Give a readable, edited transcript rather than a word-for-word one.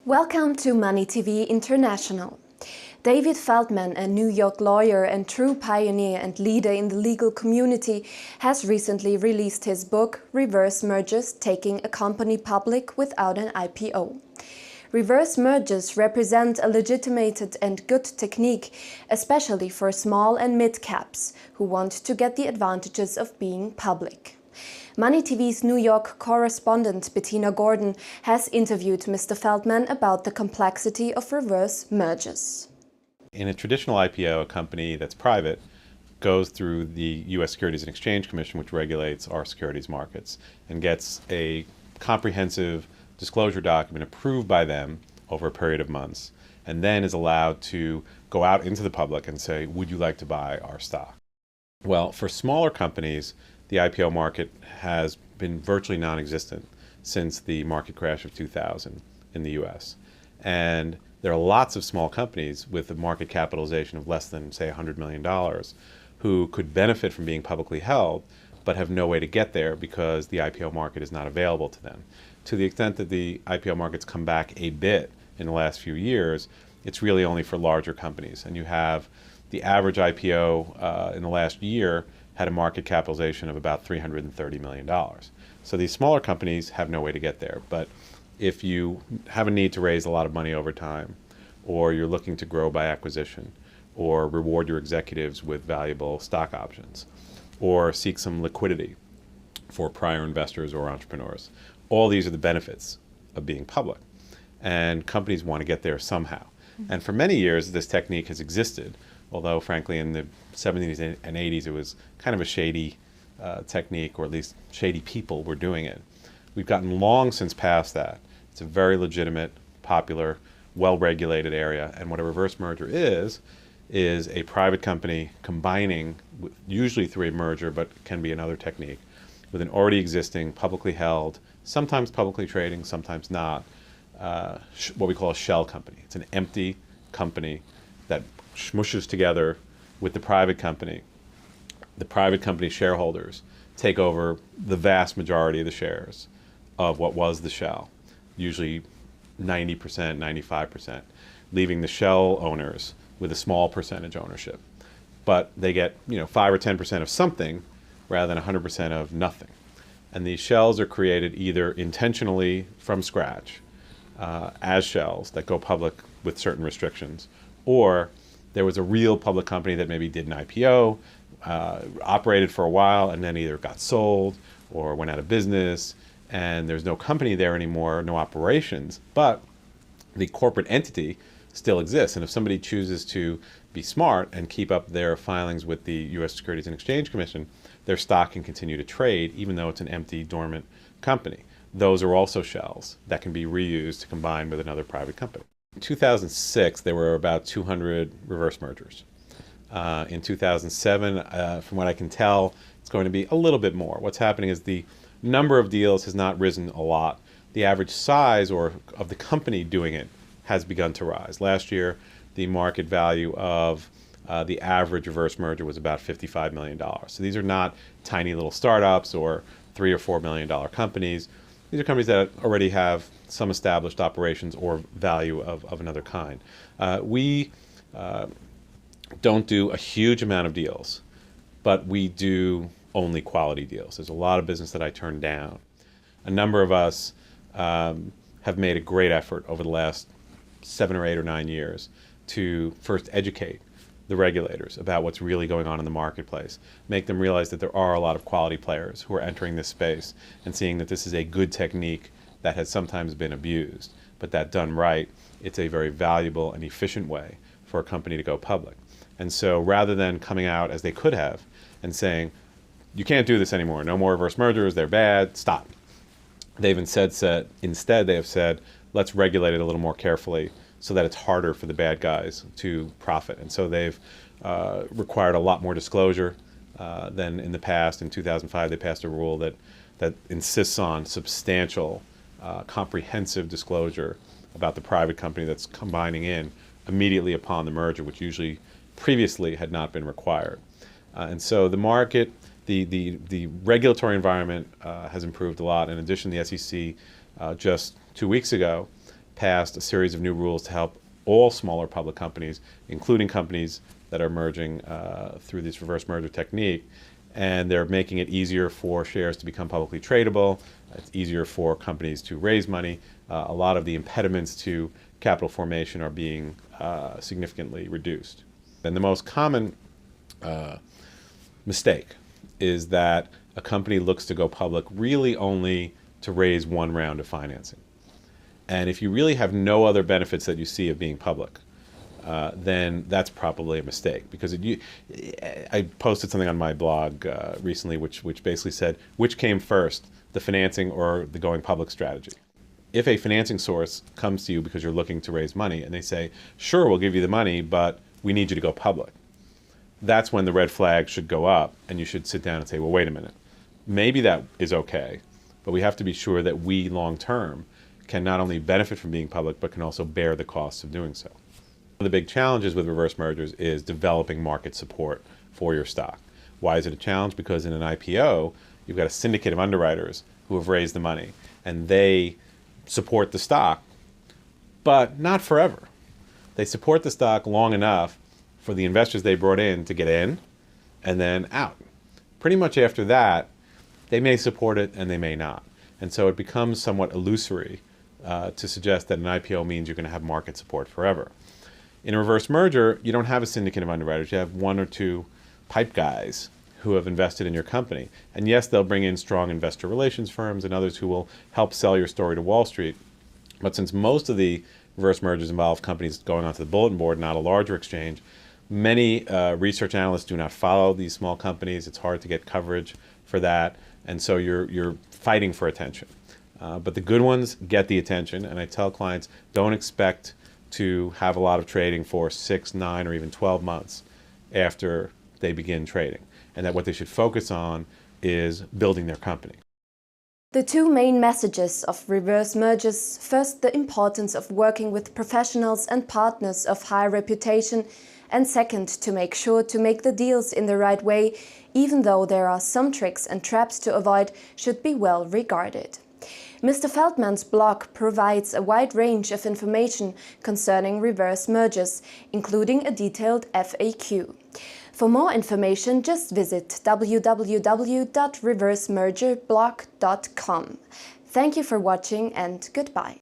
Welcome to Money TV International. David Feldman, a New York lawyer and true pioneer and leader in the legal community, has recently released his book, Reverse Mergers: Taking a Company Public Without an IPO. Reverse mergers represent a legitimated and good technique, especially for small and mid-caps who want to get the advantages of being public. Money TV's New York correspondent Bettina Gordon has interviewed Mr. Feldman about the complexity of reverse mergers. In a traditional IPO, a company that's private goes through the U.S. Securities and Exchange Commission, which regulates our securities markets, and gets a comprehensive disclosure document approved by them over a period of months, and then is allowed to go out into the public and say, would you like to buy our stock? Well, for smaller companies, the IPO market has been virtually non-existent since the market crash of 2000 in the US. And there are lots of small companies with a market capitalization of less than, say, $100 million who could benefit from being publicly held, but have no way to get there because the IPO market is not available to them. To the extent that the IPO market's come back a bit in the last few years, it's really only for larger companies. And you have the average IPO in the last year had a market capitalization of about $330 million. So these smaller companies have no way to get there. But if you have a need to raise a lot of money over time, or you're looking to grow by acquisition, or reward your executives with valuable stock options, or seek some liquidity for prior investors or entrepreneurs, all these are the benefits of being public. And companies want to get there somehow. And for many years, this technique has existed, although frankly in the 70s and 80s it was kind of a shady technique, or at least shady people were doing it. We've gotten long since past that. It's a very legitimate, popular, well-regulated area, and what a reverse merger is a private company combining, usually through a merger, but can be another technique, with an already existing, publicly held, sometimes publicly trading, sometimes not, what we call a shell company. It's an empty company that smooshes together with the private company. The private company shareholders take over the vast majority of the shares of what was the shell, usually 90%, 95%, leaving the shell owners with a small percentage ownership. But they get 5 or 10% of something rather than 100% of nothing. And these shells are created either intentionally from scratch as shells that go public with certain restrictions, or there was a real public company that maybe did an IPO, operated for a while, and then either got sold or went out of business, and there's no company there anymore, no operations, but the corporate entity still exists. And if somebody chooses to be smart and keep up their filings with the U.S. Securities and Exchange Commission, their stock can continue to trade even though it's an empty, dormant company. Those are also shells that can be reused to combine with another private company. In 2006, there were about 200 reverse mergers. In 2007, from what I can tell, it's going to be a little bit more. What's happening is the number of deals has not risen a lot. The average size of the company doing it has begun to rise. Last year, the market value of the average reverse merger was about $55 million. So these are not tiny little startups or $3 or $4 million companies. These are companies that already have some established operations or value of another kind. We don't do a huge amount of deals, but we do only quality deals. There's a lot of business that I turn down. A number of us have made a great effort over the last 7 or 8 or 9 years to first educate the regulators about what's really going on in the marketplace, make them realize that there are a lot of quality players who are entering this space and seeing that this is a good technique that has sometimes been abused, but that done right, it's a very valuable and efficient way for a company to go public. And so rather than coming out as they could have and saying, you can't do this anymore, no more reverse mergers, they're bad, stop. They've instead they have said, let's regulate it a little more carefully so that it's harder for the bad guys to profit. And so they've required a lot more disclosure than in the past. In 2005, they passed a rule that insists on substantial, comprehensive disclosure about the private company that's combining in immediately upon the merger, which usually previously had not been required. And so the market, the regulatory environment has improved a lot. In addition, the SEC just 2 weeks ago passed a series of new rules to help all smaller public companies, including companies that are merging through this reverse merger technique. And they're making it easier for shares to become publicly tradable. It's easier for companies to raise money. A lot of the impediments to capital formation are being significantly reduced. And the most common mistake is that a company looks to go public really only to raise one round of financing. And if you really have no other benefits that you see of being public, then that's probably a mistake. Because I posted something on my blog recently which basically said, which came first, the financing or the going public strategy? If a financing source comes to you because you're looking to raise money and they say, sure, we'll give you the money, but we need you to go public, that's when the red flag should go up and you should sit down and say, well, wait a minute. Maybe that is okay, but we have to be sure that we long term can not only benefit from being public, but can also bear the costs of doing so. One of the big challenges with reverse mergers is developing market support for your stock. Why is it a challenge? Because in an IPO, you've got a syndicate of underwriters who have raised the money, and they support the stock, but not forever. They support the stock long enough for the investors they brought in to get in and then out. Pretty much after that, they may support it and they may not. And so it becomes somewhat illusory to suggest that an IPO means you're going to have market support forever. In a reverse merger, you don't have a syndicate of underwriters. You have one or two pipe guys who have invested in your company. And yes, they'll bring in strong investor relations firms and others who will help sell your story to Wall Street. But since most of the reverse mergers involve companies going onto the bulletin board, not a larger exchange, many research analysts do not follow these small companies. It's hard to get coverage for that. And so you're fighting for attention. But the good ones get the attention. And I tell clients, don't expect to have a lot of trading for 6, 9, or even 12 months after they begin trading. And that what they should focus on is building their company. The two main messages of reverse mergers: first, the importance of working with professionals and partners of high reputation, and second, to make sure to make the deals in the right way, even though there are some tricks and traps to avoid, should be well regarded. Mr. Feldman's blog provides a wide range of information concerning reverse mergers, including a detailed FAQ. For more information, just visit www.reversemergerblog.com. Thank you for watching and goodbye.